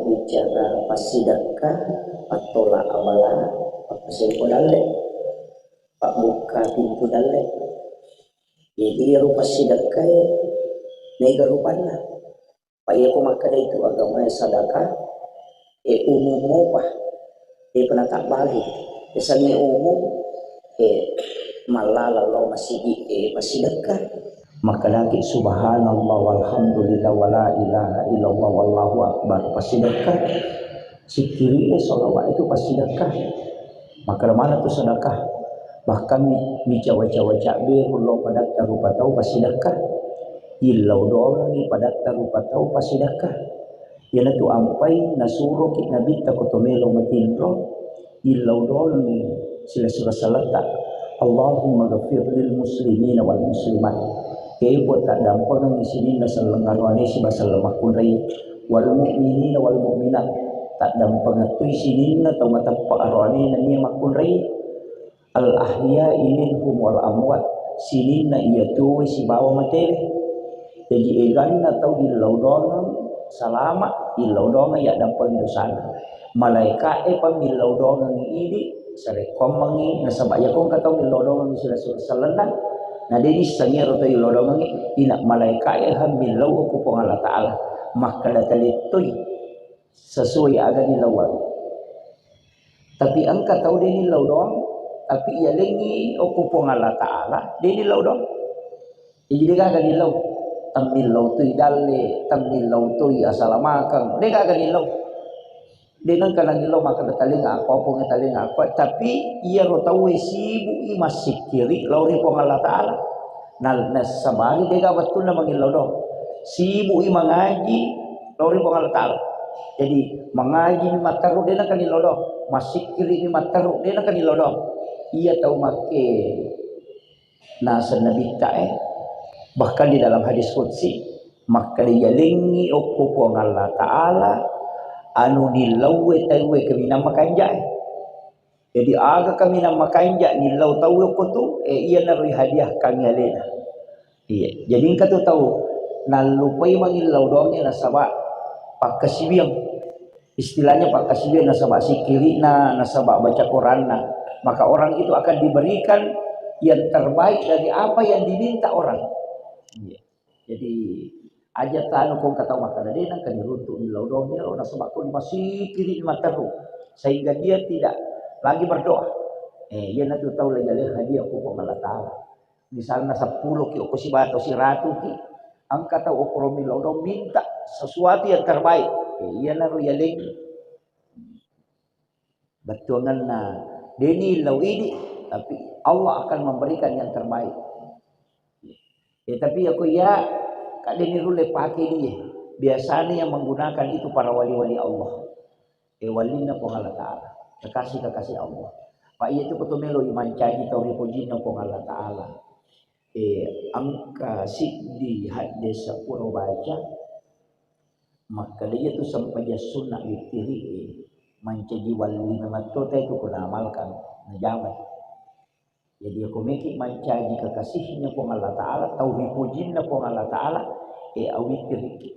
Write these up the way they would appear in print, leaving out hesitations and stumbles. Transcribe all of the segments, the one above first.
bicara pasidakah atau la amala apa sempo dalle pak buka pintu dalle jadi rupa sidakah mega rupanya pak iya ko maka itu agama sadakah umum apa pernah tak balik biasanya umum malah lalu masih pasidakah maka lagi subhanallah walhamdulillah wala ilaha illallah wallahu akbar pasidakah sikiri sholawat itu pasidakah maka mana tuh sedekah bahkan bicawa-cawa cabe Allah pada rupa tahu pasidakah illau doang ni pada rupa tahu pasidakah yana tu ampai nasuro ki nabi takotomelo matinro illau doang ni sila surah salata Allahumma ghafir lil muslimina wal muslimat buat tak dampang ng isinin na sa langarwane si basal makun ray wal mu'minina wal mu'minat tak dampang at isinin na tamatapa arwane na niya makun ray al ahya minhum wal amwat sinin na iya tuwe si bawa materi jadi egan na tau ilaw donang salamat ilaw donang ya dampang dosana malaika pamilaw donang ini sarekom mangi nasabaya kong kataw ilaw donang sila salanan nah dedi sangir atau ilodong ina malaika ya hamilau ko Allah taala maka datalitoy sesuai aga nilawal tapi angka tahu dedi lodong tapi ia lengi ko Allah taala dedi lodong jadi aga nilaw tamilaw tuy dalle tamilaw tuy asalamakang dega aga nilaw denang kanang nilaw maka dataling ako tapi ia ro tahu sibu masih kiri lauri po Allah taala na sabali dega betul na mangilaw do sibu mangaji lauri po Allah taala jadi mangaji ni mataru dena kanilaw do masih kiri ni mataru dena kanilaw do ia tahu make nasa nabi tae bahkan di dalam hadis qudsi maka dia lengi po Allah taala anu nilawe tawe kami nama kanja jadi aga kami nama kanja nilaw tawe ko tu iya na hadiah kami alena iya jadi engkau tu tahu nalupay mangilaw doang na saba pagkasibiang istilahnya pagkasibiang na saba sikiri na nasaba baca Quran na maka orang itu akan diberikan yang terbaik dari apa yang diminta orang iya jadi aja tanu kong kata makana dia nang kaniruntuk nilaw doang nilaw na sabak ko masih kiri mataru sehingga dia tidak lagi berdoa dia na tu tahu lagi hadiah ko Allah taala misalnya 10 ki o si bato si ratu ki ang kata o promilaw do minta sesuatu yang terbaik iya na ro yaling betulan na deni law ini tapi Allah akan memberikan yang terbaik tapi aku ya kak deni rule pakai dia biasanya yang menggunakan itu para wali-wali Allah walina po Allah taala kekasih Allah pak iya itu petumelo iman caji tau ripojina po Allah taala angka di hadis sepuluh baca maka dia itu sampai sunnah ditiri mancaji wali mematuta itu kuna amalkan najaman jadi aku mikir mancaji kekasihnya po Allah taala tau ripojina po Allah taala awitiri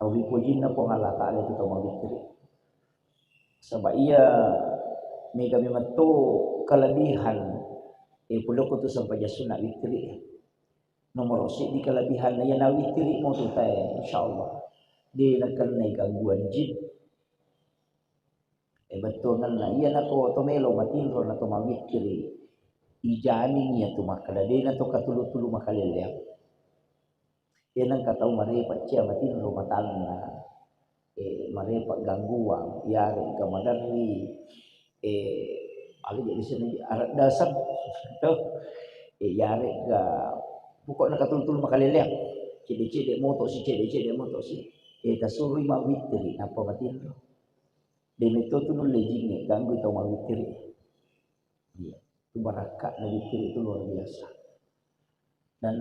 awipojina po Allah taala itu tau awitiri sebab ia mega mematu kelebihan pulau ko tu sampai jasuna witri nomor si di kelebihan na yan na witri mo tu tayo insyaallah di nagkanay gangguan jin betul na iyan ako tumelo matinro na tumawitri ijani niya tumakala di na to katulu-tulo makalilya yan ang kataw maripat siya matinro matalang na maripat gangguan yari kamadari ali jadi sini arat dasar to yari ga pokok nakatul-tul makalilya cede-cede moto si cede-cede moto si tasuri mawitri apa matinro dan itu tu lejingnya ganggu tau mawitri iya itu barakat na witri itu luar biasa dan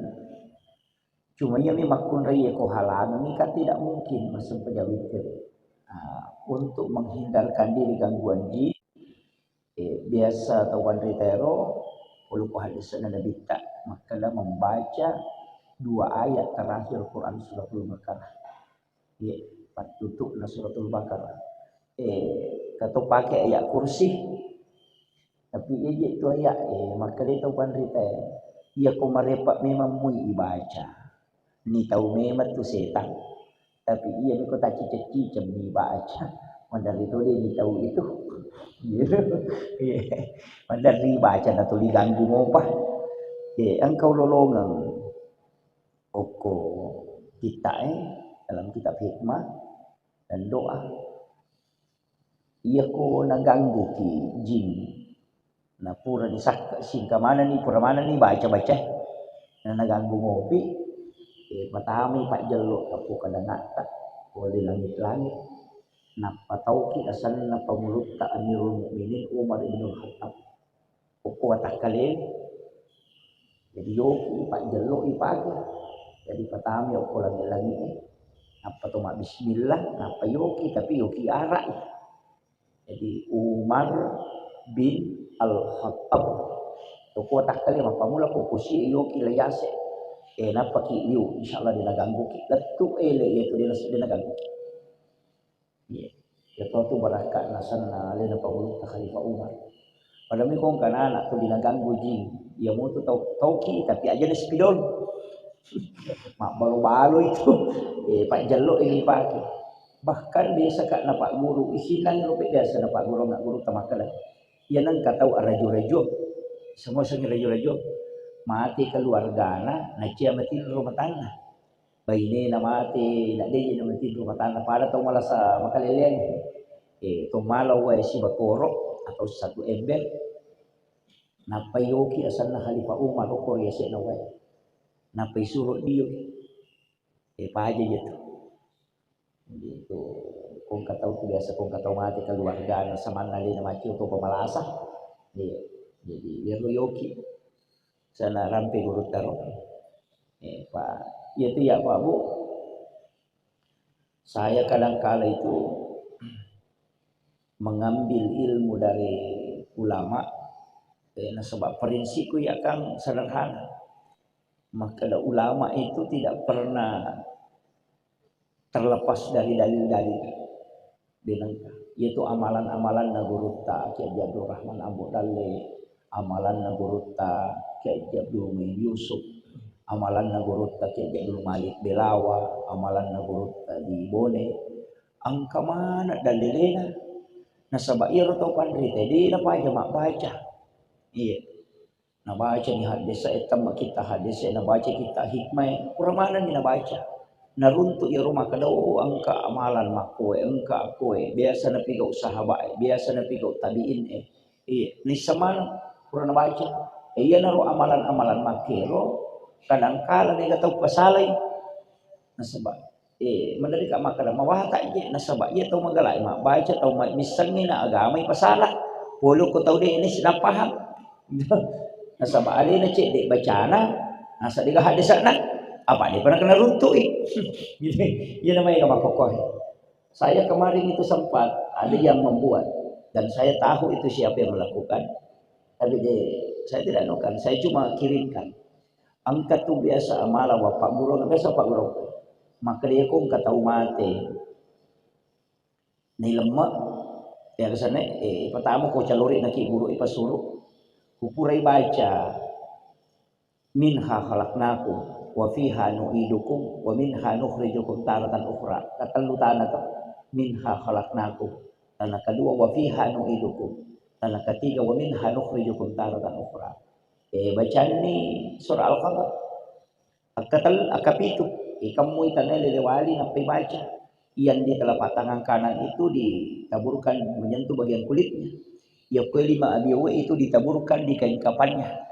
cuma ya memang kun raya ko halangan ini kan tidak mungkin masuk witri untuk menghindarkan diri gangguan jin biasa atau wandri tero kalau ko hadis na Nabi tak maka membaca 2 ayat terakhir Quran surah Al-Baqarah ya tutup na suratul Baqarah. Kata pakai ayat kursi. Tapi ia itu ayat maka dia tahu pandrita ia ko marepak memang mui ibaca. Ni tahu memang tu setan. Tapi ia ko tak cici cem baca. Mandari itu dia tahu itu. Mandari baca na tu diganggu mo pa. Engkau lolongan oko kita dalam kitab hikmah dan doa. Ia ko naganggu ki jin. Na pura disak singka mana ni pura mana ni baca-baca. Na naganggu ngopi. Matami pak jelok kapu kadangata. Oleh langit-langit. Napa tauki asal napa mulut tak Amirul Mukminin Umar ibn Khattab. Oko atak kali. Jadi yoki pak jelok ipagi. Jadi patami oko langit-langit. Napa tu mak bismillah. Napa yoki tapi yoki arak. Jadi Umar bin Al-Khattab. Toko tak kali maka mula ko kusi yoki layase. Napa ki yu insyaallah dia ganggu ki. Letu ele itu dia ganggu. Ya tu barakat nasanna le napa mulu ta Khalifah Umar. Padahal mi kong kana anak tu dinaganggu jing. Ia mau tu tauki tapi aja ni spidol. Mak balu-balu itu. Pak jaluk ini pagi. Bahkan biasa kat nak pak guru isinan rupik biasa nak pak guru nak guru tamakalah. Ia nang katau rajo-rajo. Semua sangi rajo-rajo. Mati keluarga na cia mati rumah tangga. Bayi ni na mati, nak dia na mati rumah tangga. Pada tau malas makaleleng. Tu malau si bakorok atau satu ember. Napa yoki asal na Khalifah Umar ko ya si na wai. Napa suruh dia. Pa aja gitu. Gitu. Kung katau tu biasa kung katau mati keluarga na sama nali na mati untuk pemalasa. Jadi dia yoki. Sana rampe guru taruh. Pak, itu ya Pak Bu. Saya kadang-kala itu mengambil ilmu dari ulama. Sebab prinsipku ya kan sederhana. Maka ulama itu tidak pernah terlepas dari dalil-dalil. Yaitu amalan-amalan Nagurutta, Kiai Abdul Rahman Abu Dalle, amalan Nagurutta, Kiai Abdul Yusuf, amalan Nagurutta Kiai Abdul Malik Belawa, amalan Nagurutta di Bone. Angka mana dalilnya? Nasabair atau pandrite di apa aja mak baca. Iya. Na baca ni hadis etam kita hadis na baca kita hikmah kurang mana ni na baca. Naruntuk ya rumah kadau angka amalan makoe angka koe biasa na pigau sahabat biasa na pigau tabiin ni samana kurang baca iya naro amalan-amalan makero kadang-kala ni katau pasalay nasabak mandali ka makada mawata je nasabak iya tau magalay mak baca tau misan ni na agamay pasalah polo ko tau di ini sinang paham nasabak ali na cek dek bacana nasa diga hadis na apa dia pernah kena runtuh dia namanya kamakokoh. Saya kemarin itu sempat ada yang membuat dan saya tahu itu siapa yang melakukan tapi saya tidak nukan saya cuma kirimkan angkat tu biasa amala wa pak guru biasa pak guru maka dia kong tahu mati ni lemak ya kesana pertama ko calori naki guru ipasuruh kupurai baca minha khalaqnakum wa fiha nu'idukum wa minha nukhrijukum taratan ukhra. Katalutana to minha khalaqnakum. Tanah kedua wa fiha nu'idukum. Tanah ketiga wa minha nukhrijukum taratan ukhra. Bacaan ni surah Al-Qamar. Akapitu kamu itanay lelewali na baca. Iyan di telapak tangan kanan itu ditaburkan menyentuh bagian kulitnya. Yang kelima abiwe itu ditaburkan di kain kafannya.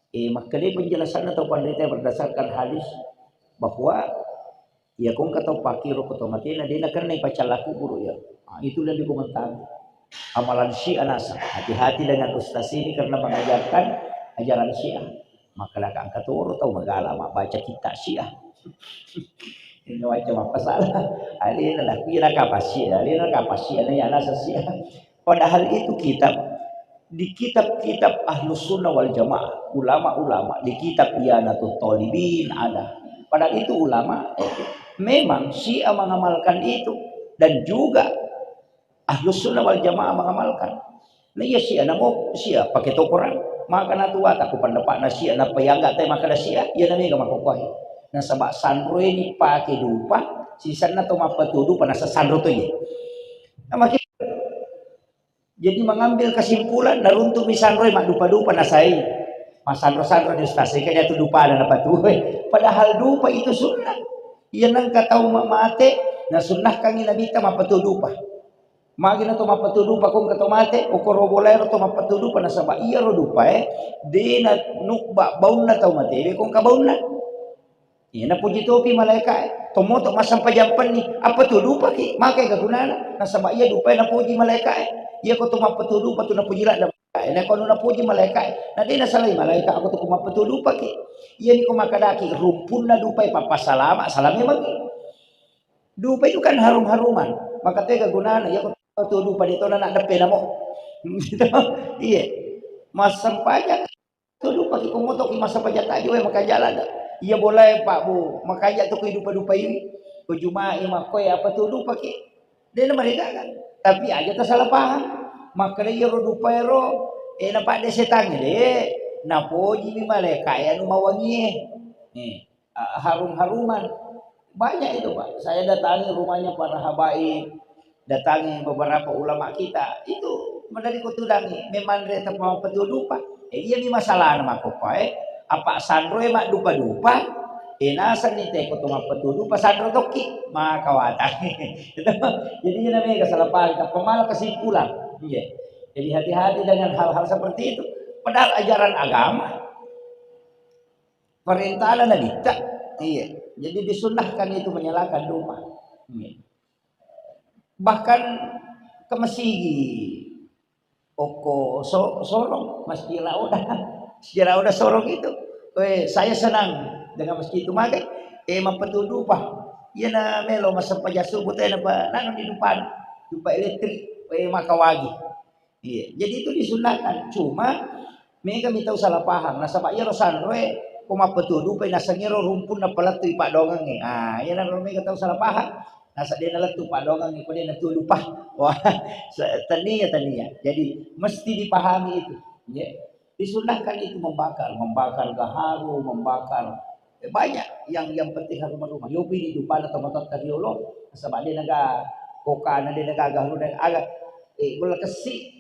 Maka dia penjelasan atau pandita berdasarkan hadis bahwa ya kong kata pakir atau mati na dia nak kena pacalaku guru ya. Itulah di komentar amalan Syiah nasa. Hati-hati dengan ustaz ini karena mengajarkan ajaran Syiah. Maka lah angkat turun atau magala mak baca kitab Syiah. Ini macam apa salah? Alina lah kira kapasi, alina kapasi ada yang nasa Syiah. Padahal itu kitab di kitab-kitab Ahlus Sunnah wal Jamaah, ulama-ulama di kitab Iyanatul Talibin ada. Padahal itu ulama Memang Syiah mengamalkan itu, dan juga Ahlus Sunnah wal Jamaah mengamalkan. Nah iya Syiah namo Syiah pakai tokoran maka na tua tak pendapat na Syiah na payangga tay maka na Syiah iya nami ga makukuhay. Nah sabak sandro ini pakai dupa sisa na to mapatudu pa nasa sandro to ye. Nah, makin jadi mengambil kesimpulan naruntuk misandro mak dupa-dupa na sai. Mas sandro-sandro di stasi kaya tu dupa na napatuhe. Padahal dupa itu sunnah. Iya nang katau mate na sunnah kang inabita mapatudu pa. Magi na to mapatudu pa kung katau mate o korobolero to mapatudu pa na saba iya ro dupa di na nukba baun na tau mate kung kabaun na. Iya na puji topi malaikat tomoto masang pajampan ni apa tu dupa ki makai kagunana na saba iya dupa na puji malaikat. Iya ko to mapatudu pa to na puji la na ko na puji malaikat na di na salai malaikat ako to mapatudu pa ki. Iya ni ko makadaki rumpun na dupa papasalama salami magi. Dupa itu kan harum-haruman maka tega gunana ya tu dupa dito na ada pena mo iya masang pajak tu dupa ki kumoto ki masa pajak tayo maka jalan iya boleh pak bu makanya tu dupa-dupa ini kujumai makoy apa tu dupa ki dia mereka kan tapi aja tu salah paham maka dia ro dupa ro napak de setan de napoji mi malaikat anu mawangi harum-haruman banyak itu Pak. Saya datangi rumahnya para habaib, datangi beberapa ulama kita. Itu mendari kutudangi memang mereka mau petuduh Pak. Iya ni masalah nama ko Pak. Apa sandro mak dupa-dupa? Nasan ni teko tu petuduh pas sandro toki maka watang. Jadi ini namanya kesalahan pemal kesimpulan. Iya. Jadi hati-hati dengan hal-hal seperti itu. Padahal ajaran agama perintahan dita. Iya. Jadi disunahkan itu menyalakan dupa. Bahkan ke Mesigi, Oko Sorong, Masjid Lauda Sorong itu. Saya senang dengan masjid itu makai. Mapetu dupa. Iya na melo masa pajasu butai na pa nanu di depan dupa elektrik. Makawagi. Iya. Jadi itu disunahkan. Cuma mereka minta salah paham. Nasabak iya rosanro kuma petudu pa nasa ngiro rumpun na pala tu pak dongang ni. Yan ang rumay kataw salah paham. Nasa din na tu pak dongang ni kunin natulog pa. Wah, taniya. Jadi mesti dipahami itu. Ya. Disunahkan itu membakar gaharu, membakar banyak yang penting harus rumah. Yopi di dupa na tomatot kariolo. Sabak din naga koka na din naga gaharu dan agak gula kasi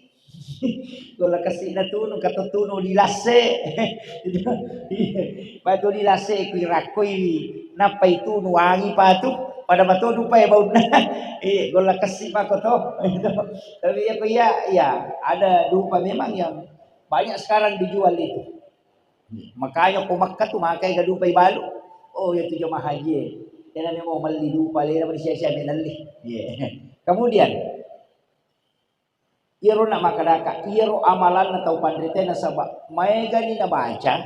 Gola kasi natuno katutuno dilase. Patu dilase kuy rakoy napay tuno wangi patu pada matodo pa bau na. Gola kasi pa ko to. Tapi ya ada dupa memang yang banyak sekarang dijual itu. Makanya kumakka tu makai ga dupa balu. Oh ya tu jemaah haji. Yan na mo mali dupa le na siya minali. Kemudian iro na makadaka iro amalan na tau pandrite na sabak may gani na baca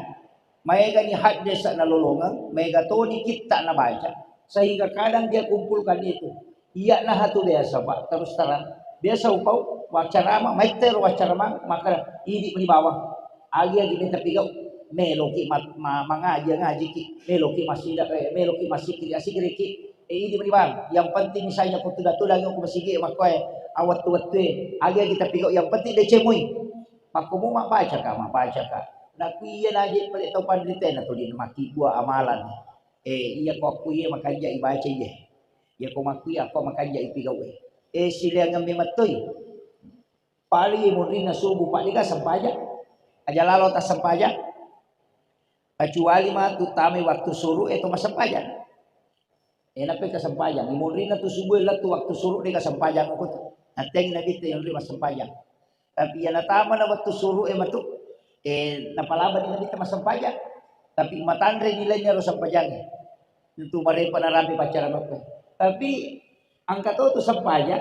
may gani hadis na lulungan may gatoni kita na baca sehingga kadang dia kumpulkan itu iya na hatu biasa Pak terus terang biasa upau wacarama may tero wacarama maka ini di bawah agi minta pigaw meloki ngaji ki meloki masih kiri asikiri ki ini di bawah yang penting misalnya kutuda-tuda yung kumasigi makoy awat tuwat-tuwe agak kita pigok yang penting dia cemoy pakumu mak baca ka naku iya naji palit tau pandrite na to din maki gua amalan iya ko aku iya makanja ibaca iya ko maki ako makanja ipigaw sila nga mimatoy pali mo rin na subo pali ka sampaja aja lalo ta sampaja kecuali mah tutame waktu suruh itu masampaja napi kasampajang imulri na tu subuh la tu waktu suruh dia kasampajang ko Ateng na dito yung lima sampayang. Tapi yan natama na waktu suru matu napalaban nila dito masampayang. Tapi matandre nila niya ro sampayang. Itu marepa na rami pacara mo. Tapi ang katoto sampayang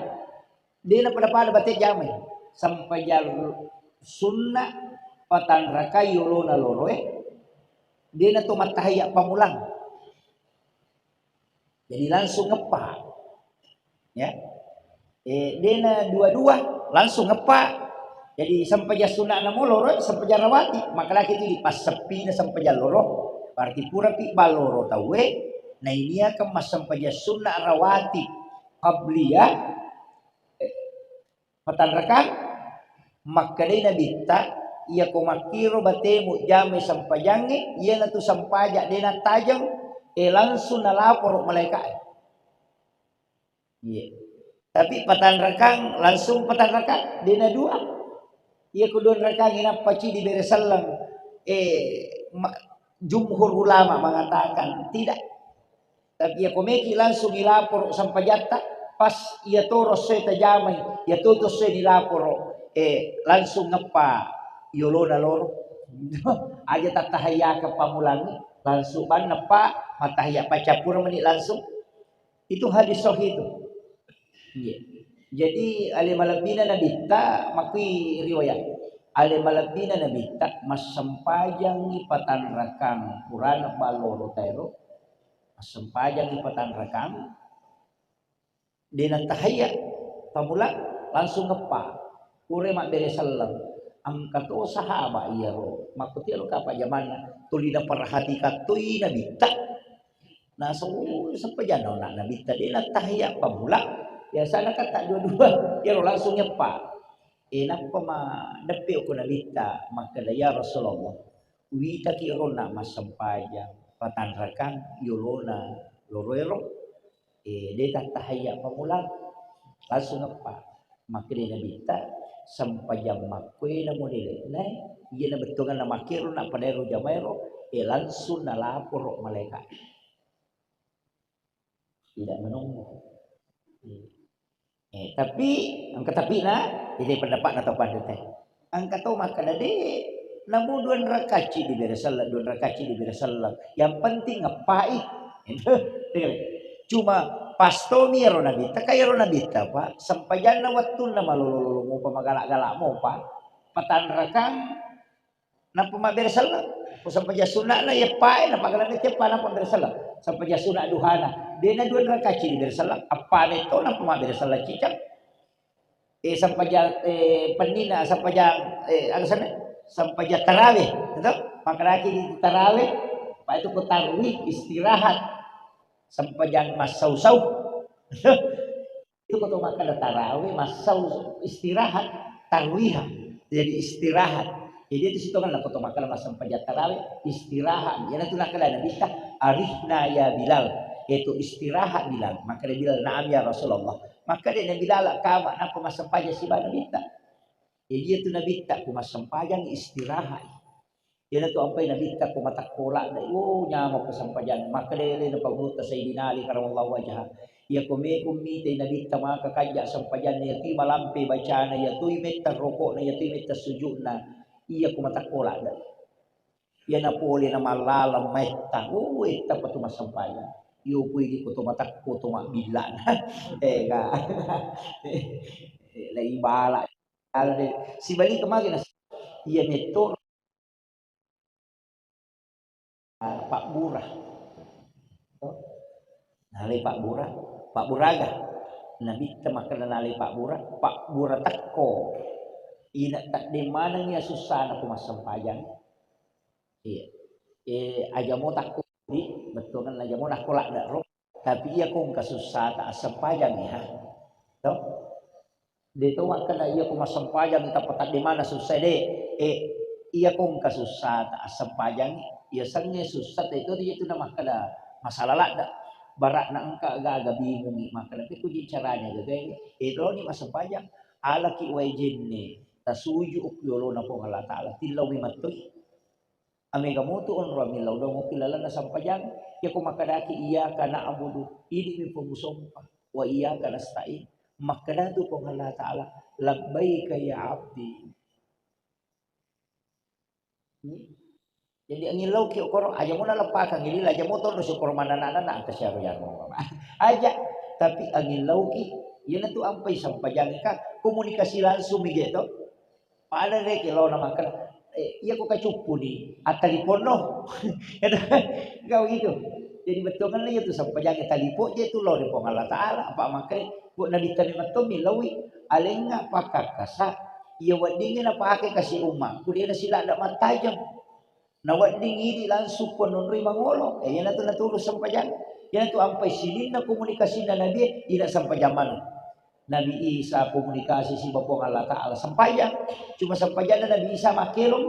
di na pada batik jamay. Sampayang sunna patandra kayo na loroe. Di na tumatahaya pamulang. Jadi langsung ngepa. Ya. Dia dua-dua langsung ngepak jadi sampai sunat na moloro sampai rawati maka laki itu pas sepi na sampai loro berarti pura pi baloro tawe Nah ini akan masam paja sunnah rawatib qabliyah patanrakan makadai nabita ia ko makiro batemu jame sampajange ia na tu sampaja dena tajang langsung nalapor malaikat. Iya. Tapi patanrakan langsung patanrakan dena dua. Ia kudun rakang ina paci di beresalang jumhur ulama mengatakan tidak. Tapi ia komeki langsung dilapor sampai jata pas ia toros saya tajamai ia tutus saya dilapor langsung ngepa yolona loro aja tatahaya ke pamulangi langsung ban nepa matahaya pacapur menit langsung itu hadis sahih itu. Iya. Jadi ale malabina nabita makui riwayat ale malabina nabita mas sampajang ipatan rakang purana baloro tairo sempajang ipatan rakam dina tahaya pamula langsung ngepa ure mak bere salam angkato sahaba iya ro makuti lo kapa zaman tulina perhati katui nabita nah so sempajang nak nabita dina tahaya pamula biasanya kata dua-dua ya ro langsung ngepa enak ma depe ko nabita maka ya Rasulullah wita ki rona mas sempajang patan rakam yolona loroero dia tahaya pamulang langsung apa makri nabita sampai jam makwe na mo nile na iya na betungan na makiro na padero jamairo langsung na lapor malaikat tidak menunggu. Tapi ang katapi na ini pendapat atau pada teh ang kataw makadade namu duan rakaci di beresalah duan rakaci di beresalah yang penting ngapai cuma pastomi ro nabita kaya ro nabita pa sampayan na watun na malululu mo pa magalak-galak mo pa patanrakan na pumaberesalah sampaja sunna na ya pae na pagalan ti pa na paberesalah sampaja sunna duhana de na duan rakaci di beresalah apa nito na pumaberesalah cicak sampaja penina sampaja ano sana sampaja tarawih betul makalaki di tarawih pa itu ko tarwih istirahat sampajan mas sausau itu kalau makan tarawih mas istirahat tarwih jadi istirahat jadi itu situ kan kalau makan mas sampajan tarawih istirahat jadi itu nak ada bisa arifna ya Bilal itu istirahat Bilal maka dia Bilal na'am ya Rasulullah maka dia Bilal kawa nak mas sampajan si bana bita jadi itu nabi tak mas sampajan istirahat. Yan ito ang pinabita ko matakula na nyamo ko sampajan makalele na pagmuta sa idinali karamallahu wajha ya kumite nabita mga kakadya sampajan na yati malampi baca na yatoy meta roko na yatoy meta sujud na iya ko matakula na yan na puli na malalam meta ita pa tumasampajan iyo pwede ko tumatakpo tumabila na ka laibala si balik kemagin na iya meto Pak Burah, nali Pak Burah, Pak Buraga, nabi kita makan nali Pak Burah takko, ina tak di mana nya susah nak mas sampajan, aja mau takko di betul kan aja mau nak kolak dak roh, tapi ia kong kasusah tak sampajan ya, toh, dia tu makan ia kong mas sampajan tak petak di mana susah deh, iya kong kasusah tak sampajan ya sangnya susah itu nama kada masalah lah dah barak nak engka agak bingung ni maka tapi kunci caranya gitu itu ni masa panjang ala ki wajin ni tasuju ukyolo na po Allah taala tilaw mi matoy ame kamu tu on ramilaw daw mo kilala na sampajang ya kung makadaki iya kana abudu ini mi pagusompa wa iya kana stain makadatu po Allah taala labbaika ya abdi. Jadi angin lauk ki okoro aja mo nalapakan ngili aja mo to syukur mananana na ka siya yan mo aja tapi angin lauk ki yan tu ampay sampajang ka komunikasi langsung gitu paano re kilo na makan iya ko kacupu ni at telepon no kau gitu jadi betul kan itu sampajang talipo je tu lo di Allah taala apa makre bu nabi terima to milawi alenga pakakasa iya wadingin apa ake kasih umma kudia na sila ndak matajam na wading ini langsung pun nunri mangolo yan na to natulog sampajang Yan tu ampai silin na komunikasi na Nabi ila sampai zaman Nabi Isa komunikasi si Bapa Allah Ta'ala sampayan. Cuma sampayan na Nabi Isa makilom.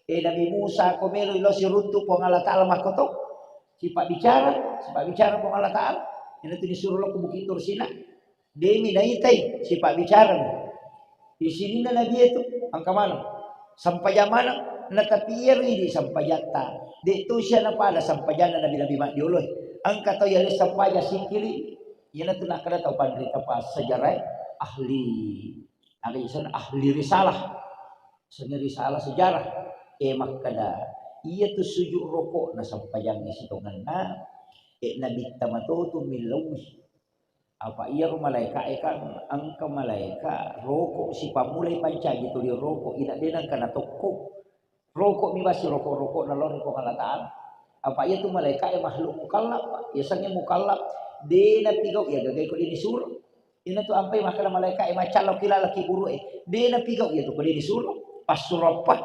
Nabi Musa komelo ilo si runtuk po Allah Ta'ala makotok. Sifat bicara po Allah Ta'ala. Yan itu disuruh lo ke Bukit Tursina. Demi naitay sifat bicara. Di sini na Nabi itu angka mana? Sampayan mana? Natapiyar ini sampayata. Di itu siya na pala sampayan na Nabi Madiuloy. Ang kataw yan sampaya sikili. Yan na nak kada tahu pandai apa sejarah ahli. Ada isan ahli risalah. Seni risalah sejarah. Makada iya tu sujuk rokok na sampayang isitongan na. Nabi tamatoto milawi. Apa iya malaika kan angka malaika rokok si pamulai panca gitu di rokok ina denang kana toko rokok mi basi rokok na lor ko kana taan apa iya tu malaika makhluk mukallaf ya sange mukallaf de na pigaw ya gagay ko di suruh ina tu ampai makala malaika macal lo kilala ki buru de na pigaw ya tu ko di suruh pasurapa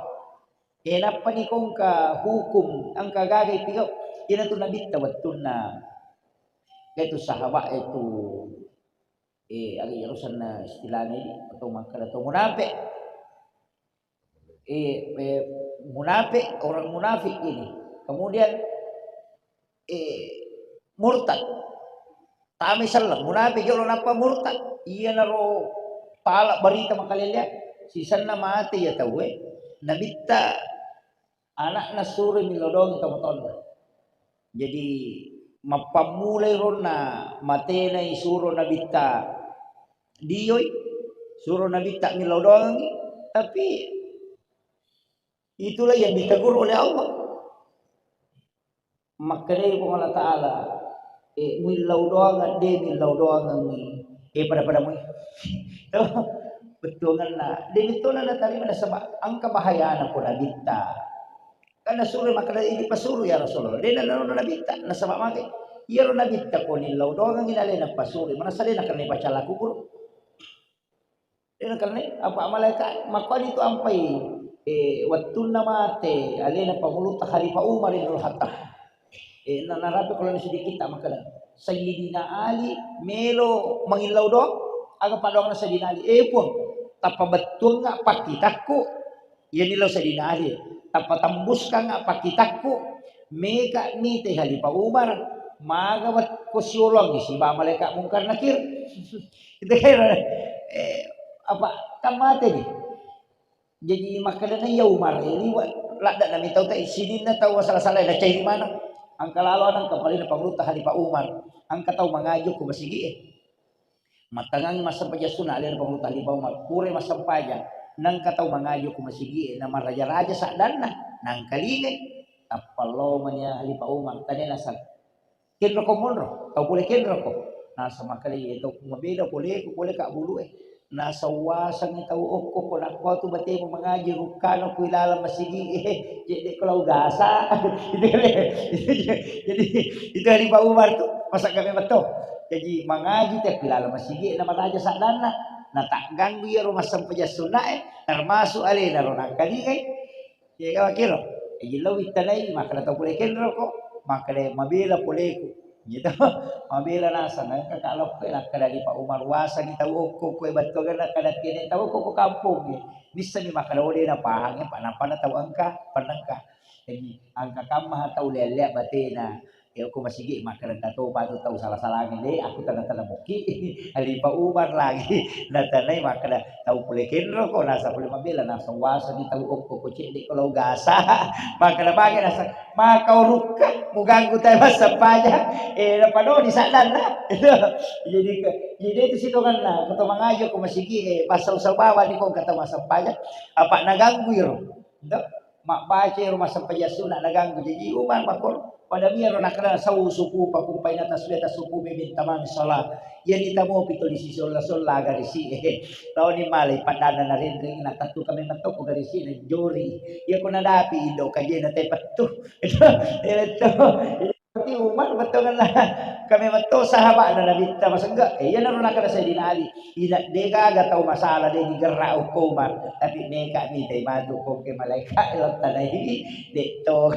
ena pa ni kong ka hukum ang kagagay pigaw ina tu nabi tawatun na itu sahabat itu agak urusan na istilahnya ini atau makna atau munafik munafik orang munafik ini kemudian murtad tami salah munafik orang apa murtad iya naro pala berita makalilya sisan na mati ya tahu nabita anak nasuri milodong kamuton jadi mapamulay ron na matena isuro nabita diyoy suro nabita milodong tapi itulah yang ditegur oleh Allah makanya kung Allah Ta'ala milaw doang at de milaw doang ang pada mo betul na de ito na natali na sa ang kabahayaan ko nabita karena suruh makanya ini pasuru ya Rasulullah. Dia na nabita na sama maki. Iya ro nabita ko nilaw doang ang ginalay na pasuru. Mana sali na karena pacala kubur. Dia na karena apa malaikat makon itu ampai watun na mate alena pamulut Khalifa Umar ibn Khattab. Narapi ko lang sedikit makala. Sayyidina Ali melo mangilaw doang aga padong na Sayyidina Ali. Pun tapabetul nga pakitaku. Yan nilaw Sayyidina Ali. Tapatambus ka nga pakitaku meka ni te Khalifa Umar magawat ko siyolong si ba malaikat mungkar nakir itu kaya apa kamate ni jadi makanya ya Umar ini lada na mitaw ta isidin na tawa salah-salah na chay mana ang kalalo ng kapalin na pangluta Khalifa Umar ang kataw mangayo ko masigi matangang masampayasuna alin pangluta Khalifa Umar pure masampaya nang kataw mangayo ko masigi na maraja-raja sa dana nang kalingay tapalo man niya Khalifa Umar tanya nasa kinro ko monro tao puli kinro ko nasa makali ito kung mabila puli ka bulu nasa wasang itaw ko ko nakwa to bate mo mangayo rukano ko ilala masigi jadi kalau gasa jadi itu Khalifa Umar to masa kami beto jadi mangayo te ilala masigi na maraja sa dana natakgang biya rumah sampayasuna termasuk alina ro nangkalingay ya wakiro ilaw itanay makala to puli kenro ko makala mabila puli ko gitu mabila nasa nagkakalok ko nakala di pa Umar wasa ni tawo ko bato gana kadat kini tawo ko kampung bisa ni makala uli na pahang panapa na tawang ka panangka jadi angka kamah taw lele batina aku masigi makaran tato pato tahu salah-salah ini aku tanda-tanda muki Khalifa Umar lagi natanay makada tahu pule kenro ko nasa pule mabila nasa wasa di tahu ko cek di kalau gasa makada bagi nasa makauruka muganggu tayo masampanya napano di sana na jadi itu situ kan na kata mangayo ko masigi pasal-sal bawa di ko kata masampanya apa naganggu yun mak baca rumah sampaya sunat naganggu jadi Umar makor pada miro nakala sa suku pakumpay na tasweta suku bibin tamang salat yan itamo pito di si sola gari si tao ni malay padana na rin rin natatu kami matoko gari si na jori yan ko nadapi indo kaya na tayo patu ito ti Umar betul lah kami betul sahabat na Nabi ta masengga yan na kada Sayyidina Ali ina deka ga tahu masalah de digerak Umar tapi neka ni tay madu ko ke malaikat ilang tanay de to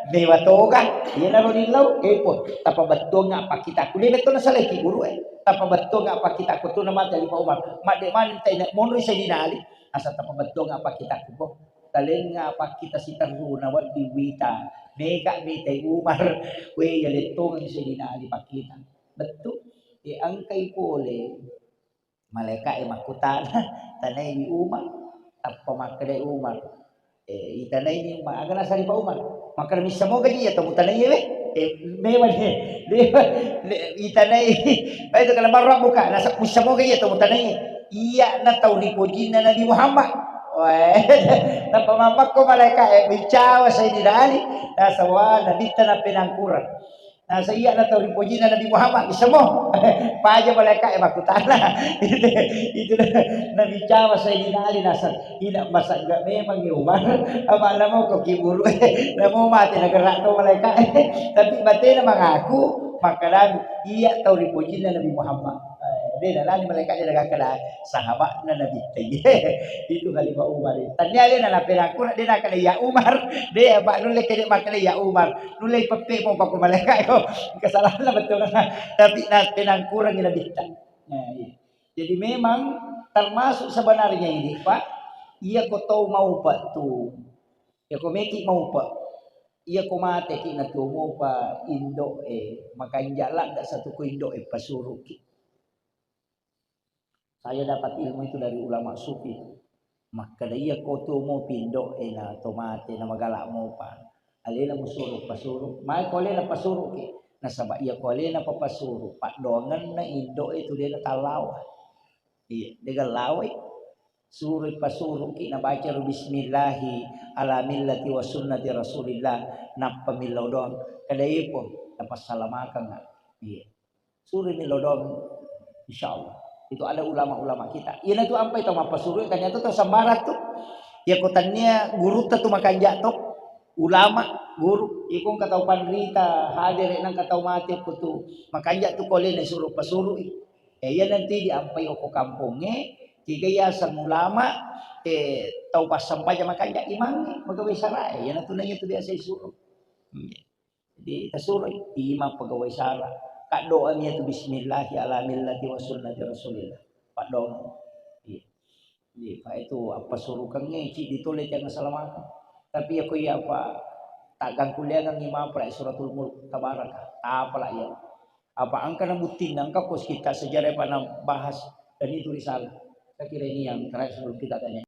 de watoga yan na nilaw po tapa betul nga pa kita kulit betul na sa laki guru tapa betul nga pa kita ko to naman ali pa Umar made man tay na monro Sayyidina Ali asa tapa betul nga pa kita ko taling nga pa kita si taruna wat diwita neka ni tay Umar we yalitong ang Sayyidina Ali pakita betul ang kay pole malaikat makutana tanay ni Umar tappa makade Umar itanay ni Umar aga nasa pa Umar makar mismo gaji ya temu tanay mewan itanay ay to kala marra buka nasa mismo gaji temu tanay iya na tawli ko jina na Nabi Muhammad napamamak ko malaikat bicawa Sayyidina Ali nasa wa nabita na pinangkuran nasa iya na tawli ko jina na Nabi Muhammad mismo paja malaikat makutana itu na bicawa Sayyidina Ali nasa ina masagga memang ni Umar amala mo ko kiburu na mo mati nagara to malaikat tapi mati na mengaku makalan iya tawli ko jina na Nabi Muhammad dia nani malaikat dia nagakala sahabat na Nabi itu kali Pak Umar tanya dia na peraku dia nak kala ya Umar dia pak nulai kene makale ya Umar nulai pepe mo pa ko malaikat ko kesalahan lah betul tapi na penangkurang ina bita jadi memang termasuk sebenarnya ini Pak ia ko tahu mau Pak tu ya ko meki mau Pak ia ko mate ki na tumo pa Indo makanjala dak satu ko Indo pasuruh saya dapat ilmu itu dari ulama sufi. Maka dia koto mo pindo na tomate na magalak mo pa. Alena mo suruk pasuro. May ko alena pasuro ki. Nasaba iya ko alena papasuro. Padongan na Indo itu dia talaw. Iya, dia laway. Suro pasuro ki na baca bismillahi ala millati wa sunnati Rasulillah na pamilaw doon. Kadai po napasalamakan na. Iya. Suro milaw doon insyaallah. Itu ada ulama-ulama kita. Iya itu apa itu mapasuruh kan itu sambarat tuh. Ya kotannya guru tuh makan jatuh. Ulama guru ikong katau pandrita hadir nang katau mati putu makan jatuh kole na suruh pasuruh. Ya nanti diampai oko kampungnya tiga ya sang ulama tau pas sampai makan jat imam pegawai sarai. Ya nanti nanya itu dia saya suruh. Jadi tasuruh imam pegawai sarai. Kak doanya itu bismillahi ala millati wa sunnati Rasulillah. Pak doa. Iya. Pak itu apa suruh kange cik ditulis jangan salah tapi aku ya apa tak gang kuliah nang imam pra suratul mulk tabarak. Apa lah ya. Apa angka na butin angka kos kita sejarah pada bahas dan itu risalah. Saya kira ini yang terakhir sebelum kita tanya.